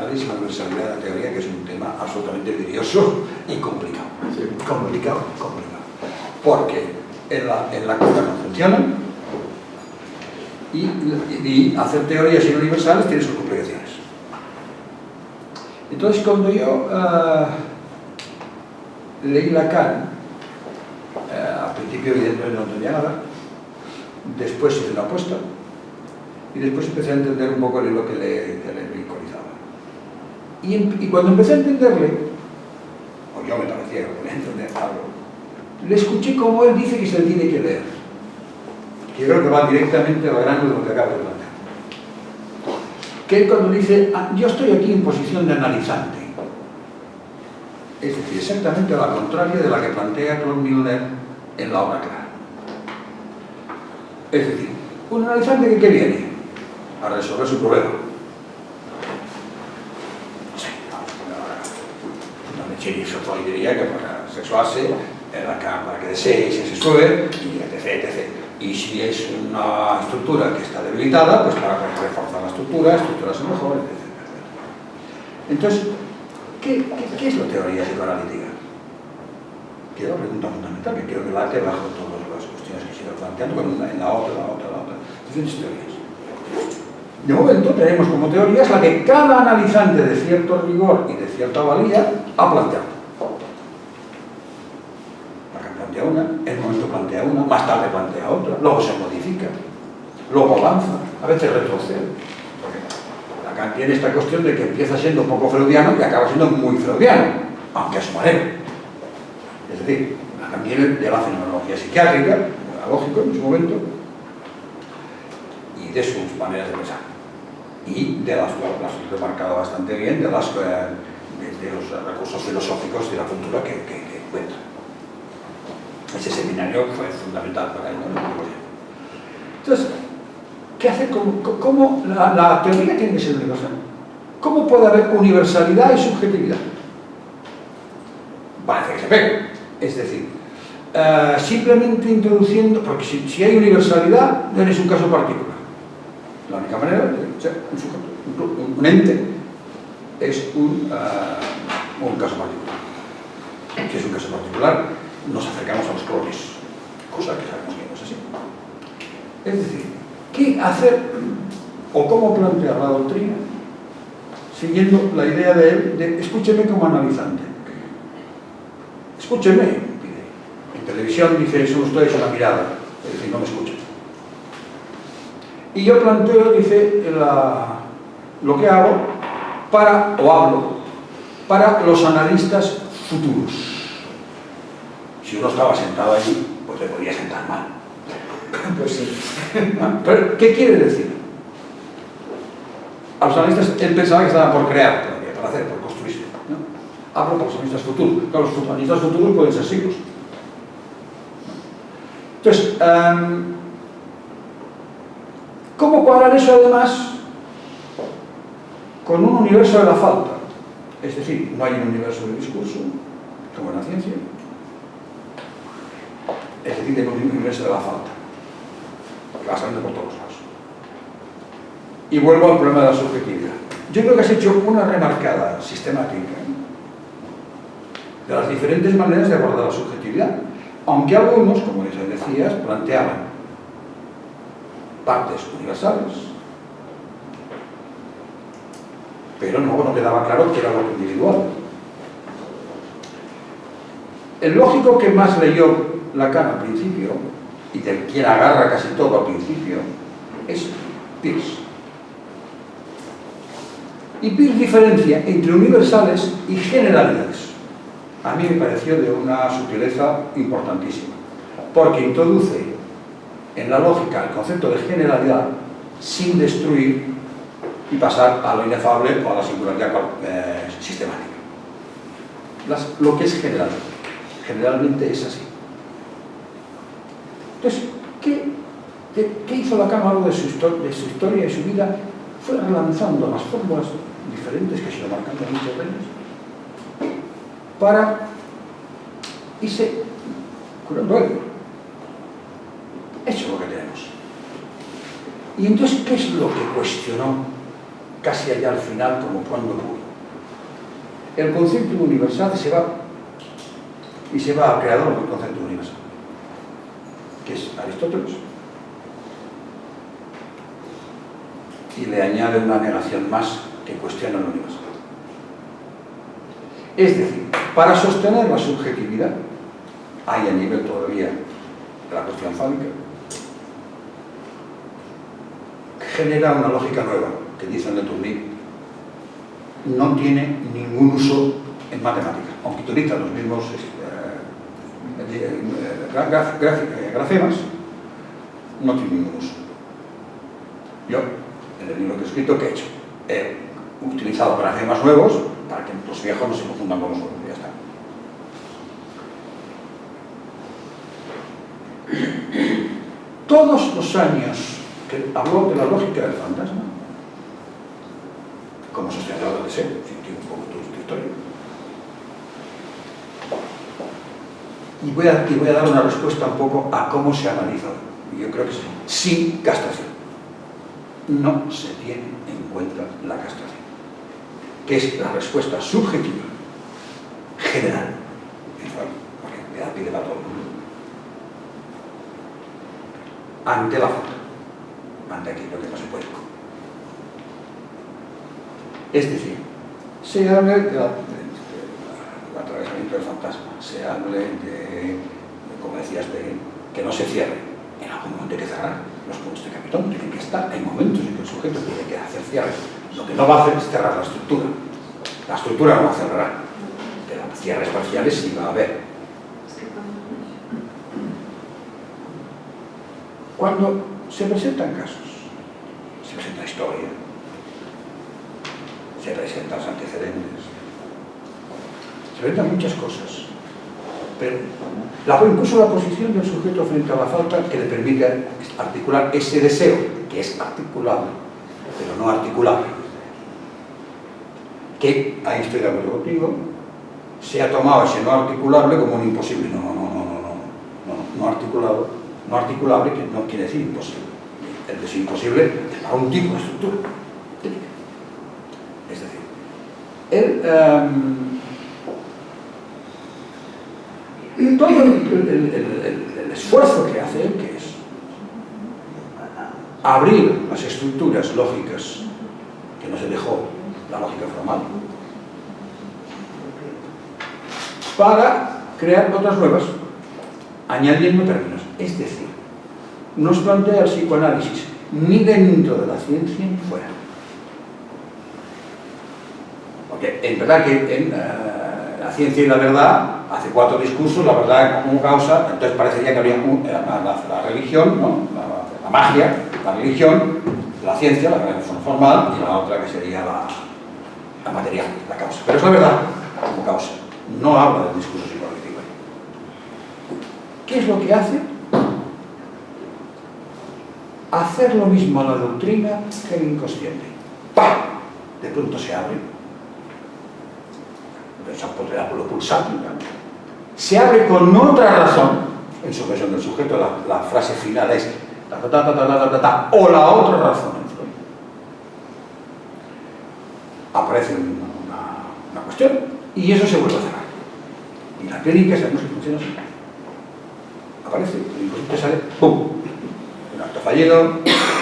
universales y la universalidad de la teoría, que es un tema absolutamente vidrioso y complicado. Sí. Complicado. Porque en la cosa no funciona y hacer teorías universales tiene sus complicaciones. Entonces, cuando yo leí Lacan, al principio evidentemente no entendía nada, después hice una apuesta y después empecé a entender un poco el hilo que le vinculizaba. Y cuando empecé a entenderle, o yo me parecía que podía entender algo, le escuché como él dice que se le tiene que leer. Que yo creo que va directamente al grano de lo que acabo de plantear. Que él cuando dice, yo estoy aquí en posición de analizante, es decir, exactamente la contraria de la que plantea Claude Milner en la obra clara. Es decir, un analizante que ¿qué viene? A resolver su problema. Sí, no me chirizo toda diría que para sexuarse, para que desee y se sexúe, y etc. Y si es una estructura que está debilitada, pues para reforzar la estructura se mejor, etc. Entonces, ¿qué es la teoría psicoanalítica? Que es la pregunta fundamental, que creo que late bajo todas las cuestiones que se ido planteando, en la otra, diferentes teorías. De momento tenemos como teorías la que cada analizante de cierto rigor y de cierta valía ha planteado. Lacan plantea una, en el momento plantea una, más tarde plantea otra, luego se modifica, luego avanza, a veces retrocede. Lacan tiene esta cuestión de que empieza siendo un poco freudiano y acaba siendo muy freudiano, aunque a su manera. Es decir, Lacan viene de la fenomenología psiquiátrica, lógico en su momento, y de sus maneras de pensar. Y de las he remarcado bastante bien, de los recursos filosóficos de la cultura que encuentra. Ese seminario fue fundamental para él, ¿no? Entonces, ¿qué hacer? ¿Cómo la teoría tiene que ser universal? ¿Cómo puede haber universalidad y subjetividad? Parece que se pega. Es decir, simplemente introduciendo, porque si hay universalidad, no eres un caso particular. La única manera de ser un sujeto, un ente, es un caso particular. Si es un caso particular, nos acercamos a los clones, cosa que sabemos que no es así. Es decir, ¿qué hacer o cómo plantear la doctrina siguiendo la idea de él de escúcheme como analizante? Escúcheme, pide. En televisión dice, son ustedes una mirada, es decir, no me escuchan. Y yo planteo, dice, lo que hago hablo para los analistas futuros. Si uno estaba sentado allí, pues le podía sentar mal. Pues sí. ¿Pero qué quiere decir? A los analistas, él pensaba que estaban por crear todavía, por hacer, por construirse, ¿no? Hablo para los analistas futuros. Claro, los analistas futuros pueden ser siglos. Entonces, ¿cómo cuadrar eso además con un universo de la falta? Es decir, no hay un universo del discurso, como en la ciencia. Es decir, tenemos un universo de la falta, que va saliendo por todos lados. Y vuelvo al problema de la subjetividad. Yo creo que has hecho una remarcada sistemática de las diferentes maneras de abordar la subjetividad, aunque algunos, como decías, planteaban partes universales, pero no quedaba claro qué era lo individual. El lógico que más leyó Lacan al principio, y del quien agarra casi todo al principio, es Peirce. Y Peirce diferencia entre universales y generalidades. A mí me pareció de una sutileza importantísima, porque introduce en la lógica el concepto de generalidad sin destruir y pasar a lo inefable o a la singularidad sistemática. Lo que es general, generalmente es así. Entonces, ¿qué hizo Lacan a lo largo de su historia y su vida? Fue relanzando las fórmulas diferentes que se ido marcando muchas veces para irse curando él. Eso es lo que tenemos. Y entonces, ¿qué es lo que cuestionó casi allá al final, como cuando pudo. El concepto universal se va al creador del concepto universal, que es Aristóteles, y le añade una negación más que cuestiona el universal. Es decir, para sostener la subjetividad, hay a nivel todavía de la cuestión fálica, que genera una lógica nueva, que dicen de Tournier, no tiene ningún uso en matemáticas, aunque utiliza los mismos grafemas, no tiene ningún uso. Yo, en el libro que he escrito, ¿qué he hecho? He utilizado grafemas nuevos para que los viejos no se confundan con los nuevos, ya está. Todos los años que habló de la lógica del fantasma, como sostenedor de ser, si tiene un poco tu historia, y voy a dar una respuesta un poco a cómo se analiza. Yo creo que sí, sin castración. No se tiene en cuenta la castración, que es la respuesta subjetiva, general, porque me da pie para todo el mundo, ante la falta, ante aquello que no se puede. Es decir, se habla del atravesamiento del fantasma, se habla de, como decías, de que no se cierre. En algún momento hay que cerrar los puntos de capitón, tienen que estar. Hay momentos en que el sujeto tiene que hacer cierres. Lo que no va a hacer es cerrar la estructura. La estructura no cerrará, pero cierres parciales sí va a haber. Cuando se presentan casos, se presenta historia, se presentan los antecedentes, se presentan muchas cosas, pero incluso la posición del sujeto frente a la falta que le permite articular ese deseo, que es articulable, pero no articulable, que, ahí estoy de acuerdo contigo, se ha tomado ese no articulable como un imposible. No articulable, que no quiere decir imposible. El deseo imposible para un tipo de estructura. Es decir, todo el esfuerzo que hace él, que es abrir las estructuras lógicas que no se dejó la lógica formal, para crear otras nuevas, añadiendo términos. Es decir, no se plantea el psicoanálisis ni dentro de la ciencia ni fuera. Porque en verdad que en la ciencia y la verdad, hace 4 discursos, la verdad como causa, entonces parecería que habría la religión, ¿no? La magia, la religión, la ciencia, la religión formal, y la otra que sería la material, la causa. Pero es la verdad como causa, no habla del discurso psicoanalítico. ¿Qué es lo que hace? Hacer lo mismo a la doctrina que el inconsciente. ¡Pam! De pronto se abre. Lo pulsante, ¿no? Se abre con otra razón. En su versión del sujeto, la frase final es o la otra razón. Aparece una cuestión y eso se vuelve a cerrar. Y la clínica sabemos que funciona así. Aparece, el inconsciente sale, ¡pum! Un acto fallido,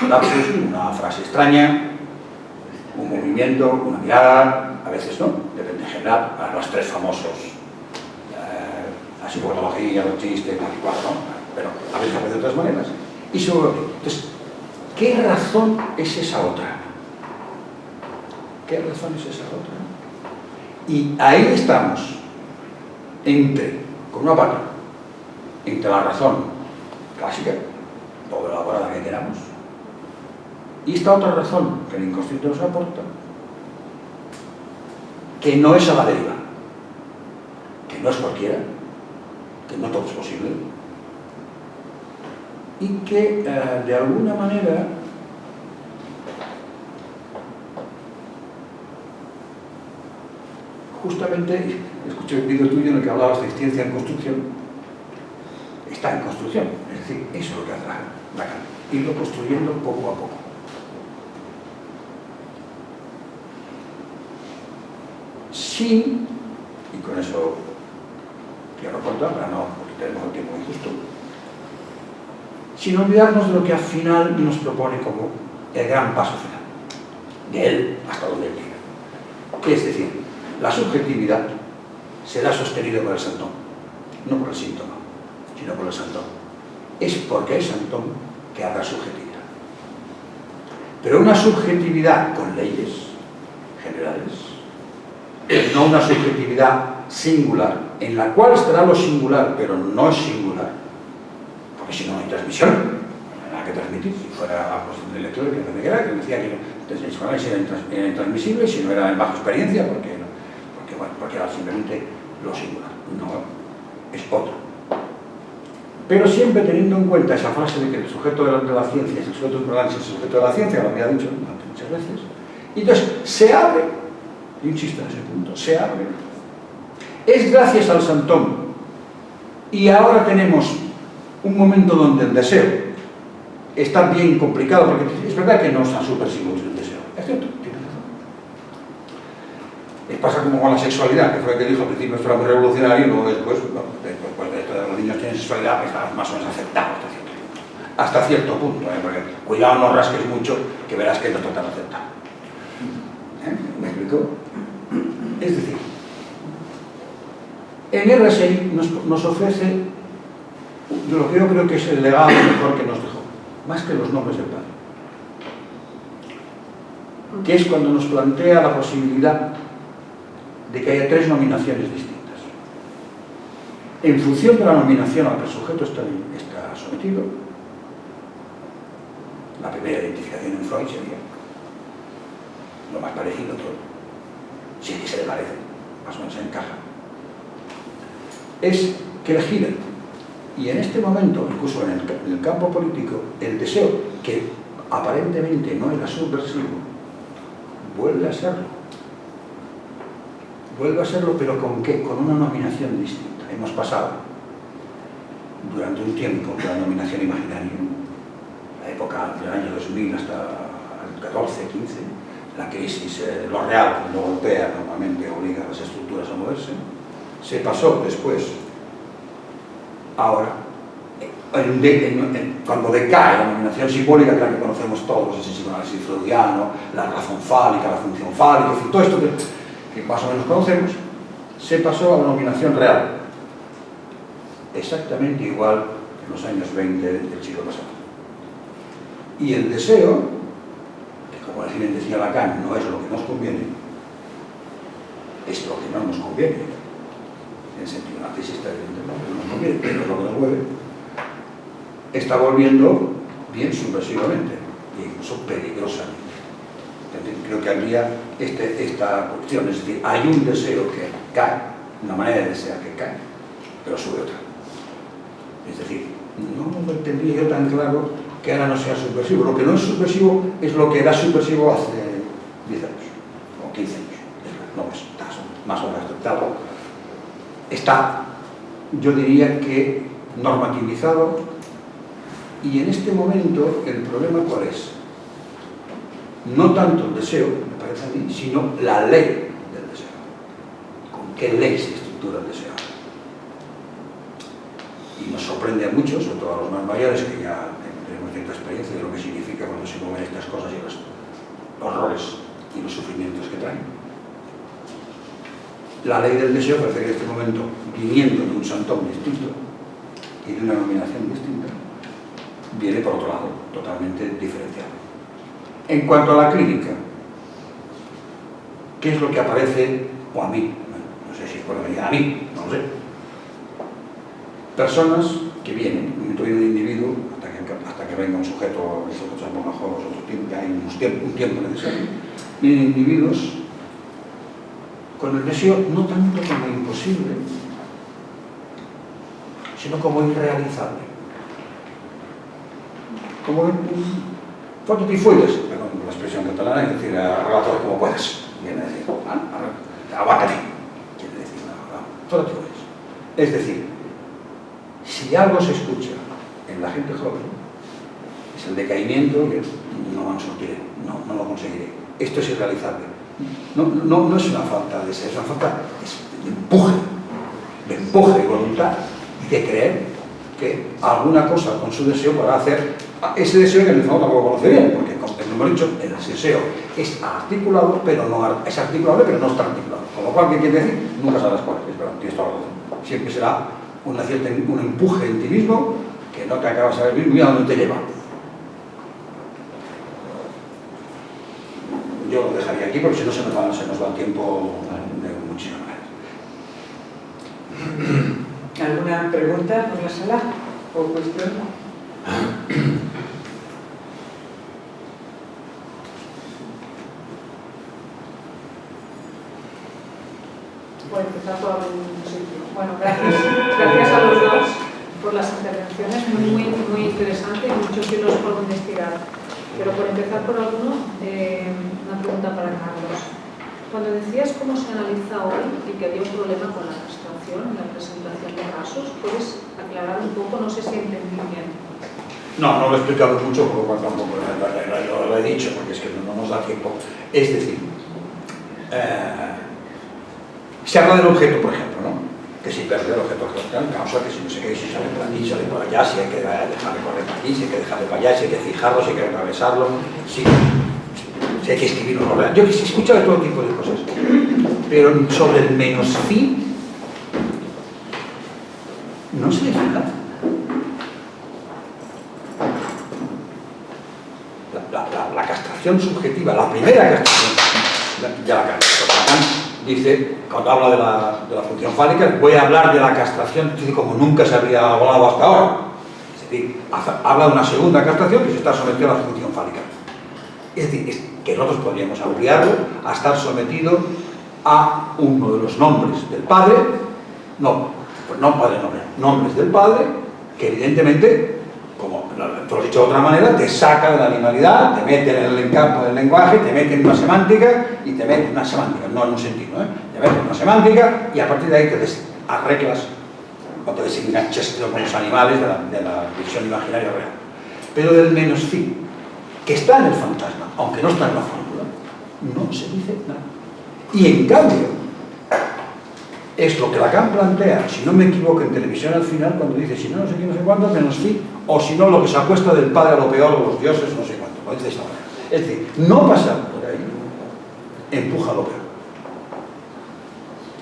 un lapsus, una frase extraña, un movimiento, una mirada, a veces no, depende en general, a los 3 famosos, la psicopatología, los chistes, tal y cual, ¿no? Pero a veces aparece de otras maneras. Y sobre entonces, ¿qué razón es esa otra? ¿Qué razón es esa otra? Y ahí estamos, con una pata, entre la razón clásica, todo elaborada que queramos, y esta otra razón que el inconsciente nos aporta, que no es a la deriva, que no es cualquiera, que no todo es posible, y que de alguna manera justamente, escuché un vídeo tuyo en el que hablabas de ciencia en construcción, está en construcción, es decir, eso es lo que hace Lacan, irlo construyendo poco a poco. sin, y con eso quiero cortar para no, porque tenemos el tiempo muy justo, sin olvidarnos de lo que al final nos propone como el gran paso final, de él hasta donde él llega. Es decir, la subjetividad será sostenida por el santón, no por el síntoma, sino por el santón. Es porque hay santón que habrá subjetividad. Pero una subjetividad con leyes generales, no una subjetividad singular, en la cual estará lo singular, pero no es singular, porque si no hay transmisión, no hay nada que transmitir. Si fuera pues, el lector que me decía que era intransmisible, si no era en baja experiencia, porque era simplemente lo singular, no es otro. Pero siempre teniendo en cuenta esa frase de que el sujeto de la ciencia es el sujeto de ignorancia, es el sujeto de la ciencia, lo había dicho muchas veces, y entonces se abre, yo insisto en ese punto, se abre. Es gracias al santón, y ahora tenemos un momento donde el deseo está bien complicado, porque es verdad que no está subversivo el deseo, es cierto, tiene razón. Pasa como con la sexualidad, que fue el que dijo al principio esto era muy revolucionario, y luego después de esto de los niños tienen sexualidad, pues está más o menos aceptado hasta cierto punto, porque cuidado, no rasques mucho, que verás que no está tan aceptado. ¿Me explico? Es decir, en RSI nos ofrece lo que yo creo que es el legado mejor que nos dejó, más que los nombres del padre, que es cuando nos plantea la posibilidad de que haya tres nominaciones distintas. En función de la nominación a la que el sujeto está sometido, la primera identificación en Freud sería lo más parecido a todo, si es que se le parece, más o menos se encaja, es que le giren. Y en este momento, incluso en el campo político, el deseo, que aparentemente no era subversivo, vuelve a serlo. Vuelve a serlo, pero ¿con qué? Con una nominación distinta. Hemos pasado durante un tiempo de la nominación imaginaria, la época del año 2000 hasta el 14, 15, la crisis, lo real, lo golpea, normalmente obliga a las estructuras a moverse. Se pasó después, ahora, cuando decae la nominación simbólica, que es la que conocemos todos, el psicoanálisis freudiano, la razón fálica, la función fálica, en fin, todo esto que más o menos conocemos, se pasó a la nominación real, exactamente igual que en los años 20 del siglo pasado. Y el deseo, que como decía Lacan, no es lo que nos conviene, es lo que no nos conviene. En el sentido narcisista, evidentemente, no nos conviene, pero es lo que nos mueve, está volviendo bien subversivamente, e incluso peligrosamente. Creo que habría esta cuestión, es decir, hay un deseo que cae, una manera de desear que cae, pero sube otra. Es decir, no entendía yo tan claro que ahora no sea subversivo. Lo que no es subversivo es lo que era subversivo hace 10 años, o 15 años. No, está más o menos aceptado. Está, yo diría que, normativizado, y en este momento el problema ¿cuál es? No tanto el deseo, me parece a mí, sino la ley del deseo. ¿Con qué ley se estructura el deseo? Y nos sorprende a muchos, sobre todo a los más mayores, que ya tenemos cierta experiencia de lo que significa cuando se mueven estas cosas y los horrores y los sufrimientos que traen. La ley del deseo parece que en este momento, viniendo de un santón distinto y de una nominación distinta, viene por otro lado, totalmente diferenciado. En cuanto a la clínica, ¿qué es lo que aparece? O a mí, no sé si es por venir a mí, no lo sé. Personas que vienen, un individuo, hasta que venga un sujeto, nosotros somos mejor, que hay un tiempo necesario, vienen individuos con el deseo no tanto como imposible, sino como irrealizable. Como fototifoides, perdón por la expresión catalana, es decir, arregla todo como puedas. Viene a decir, aguácate. Quiere decir, fototifoides. Es decir, si algo se escucha en la gente joven, es el decaimiento, que no lo conseguiré. Esto es irrealizable. no es una falta de deseo, es una falta de empuje y voluntad y de creer que alguna cosa con su deseo podrá hacer ese deseo que en el fondo tampoco conoce bien, porque como hemos dicho, el deseo es articulado, pero no es articulable, pero no está articulado. Con lo cual, ¿qué quiere decir? Nunca sabrás cuál es, verdad, tienes toda la razón. Siempre será un empuje en ti mismo que no te acabas de saber muy bien a dónde te lleva. Yo lo dejaría aquí porque si no se nos va el tiempo de muchísimas maneras. ¿Alguna pregunta por la sala o cuestión? Voy a empezar por algún sitio. Bueno, gracias a los dos por las intervenciones, muy interesante y muchos hilos por investigar. Pero por empezar por alguno, una pregunta para Carlos. Cuando decías cómo se analiza hoy y que había un problema con la castración en la presentación de casos, ¿puedes aclarar un poco? No sé si entendí bien. No lo he explicado mucho, por lo cual tampoco lo he dicho, porque es que no nos da tiempo. Es decir, se habla del objeto, por ejemplo, ¿no? Que si pierde el objeto causa que si no sé qué, si sale por aquí, sale por allá, si hay que dejarle correr por aquí, si hay que dejarle para allá, si hay que fijarlo, si hay que atravesarlo, si hay que escribirlo. Yo que sí he escuchado de todo tipo de cosas, pero sobre el menos phi no se dice nada. La castración subjetiva, la primera castración, ya la castración. Dice, cuando habla de la función fálica, voy a hablar de la castración, dice, como nunca se había hablado hasta ahora. Es decir, habla de una segunda castración que se está sometida a la función fálica. Es decir, que nosotros podríamos ampliarlo a estar sometido a uno de los nombres del padre, nombres del padre, que evidentemente, como te lo he dicho de otra manera, te saca de la animalidad, te mete en el campo del lenguaje, te mete en una semántica, y te mete en una semántica, no en un sentido, te mete en una semántica, y a partir de ahí te arreglas o te desenganchas con los animales de la visión imaginaria real. Pero del menos phi, que está en el fantasma, aunque no está en la fórmula, no se dice nada. Y en cambio, es lo que Lacan plantea, si no me equivoco, en televisión al final, cuando dice, si no sé qué, no sé cuánto, menos phi, o si no, lo que se acuesta del padre a lo peor, o los dioses, no sé cuánto, lo dice de esta manera. Es decir, no pasar por ahí empuja a lo peor.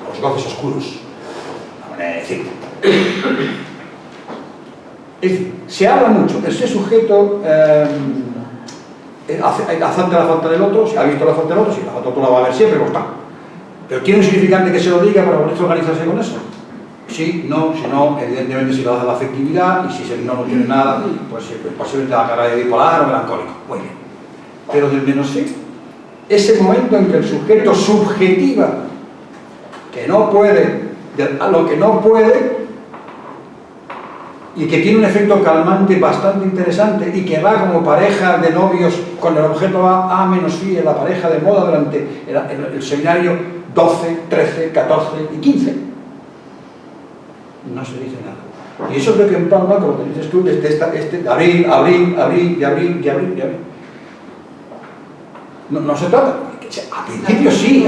A los goces oscuros, la manera de decir. Es decir, se habla mucho, ese sujeto acepta la falta del otro, si ha visto la falta del otro, si la falta del otro la va a ver siempre, pues está. ¿Pero tiene un significante que se lo diga para poder organizarse con eso? Sí, no, si no, evidentemente si lo da la afectividad y si no tiene nada, pues posiblemente la cara de bipolar o melancólico. Muy bien. Pero del menos sí, ese momento en que el sujeto subjetiva que no puede, a lo que no puede, y que tiene un efecto calmante bastante interesante y que va como pareja de novios con el objeto A menos phi en la pareja de moda durante el seminario 12, 13, 14 y 15. No se dice nada. Y eso es lo que empalma, como te dices tú, de abril. No se trata. A principio sí,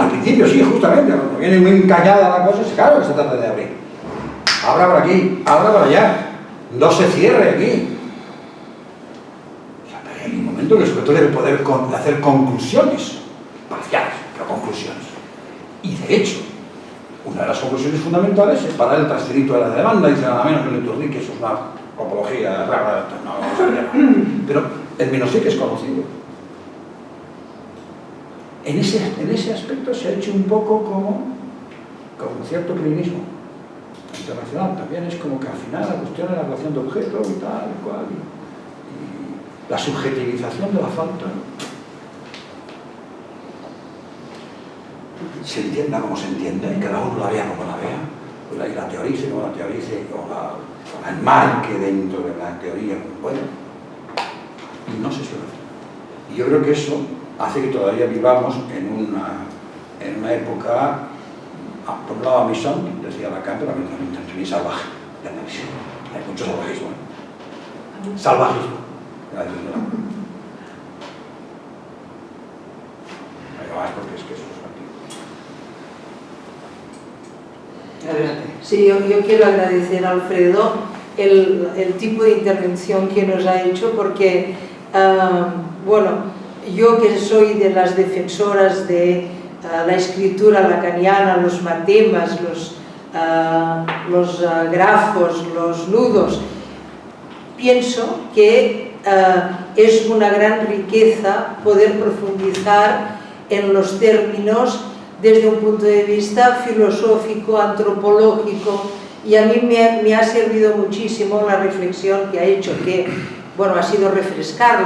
justamente. Cuando viene muy encallada la cosa, claro que se trata de abrir. Abra por aquí, abra por allá. No se cierre aquí. O sea, pero hay un momento que el sujeto debe poder hacer conclusiones parciales, pero conclusiones. Y de hecho, una de las conclusiones fundamentales es parar el transferito de la demanda, dice nada menos que el Iturri, que eso es una topología rara, no sabía nada. Pero el menos sí que es conocido. En ese aspecto se ha hecho un poco como cierto criminismo internacional. También es como que al final la cuestión de la relación de objeto y tal y cual, y la subjetivización de la falta, se entienda como se entienda y cada uno la vea como la vea, y la teorice como la teorice, o la enmarque dentro de la teoría como pueda, y no se suele hacer. Y yo creo que eso hace que todavía vivamos en una época, por un lado Misson, decía Lacan, pero también salvaje, de análisis. Hay mucho salvajismo. Salvajismo. Hay más porque es que eso es Adelante. Sí, yo quiero agradecer a Alfredo el tipo de intervención que nos ha hecho, porque, bueno, yo que soy de las defensoras de la escritura lacaniana, los matemas, los grafos, los nudos, pienso que es una gran riqueza poder profundizar en los términos desde un punto de vista filosófico, antropológico, y a mí me ha servido muchísimo la reflexión que ha hecho, que, bueno, ha sido refrescar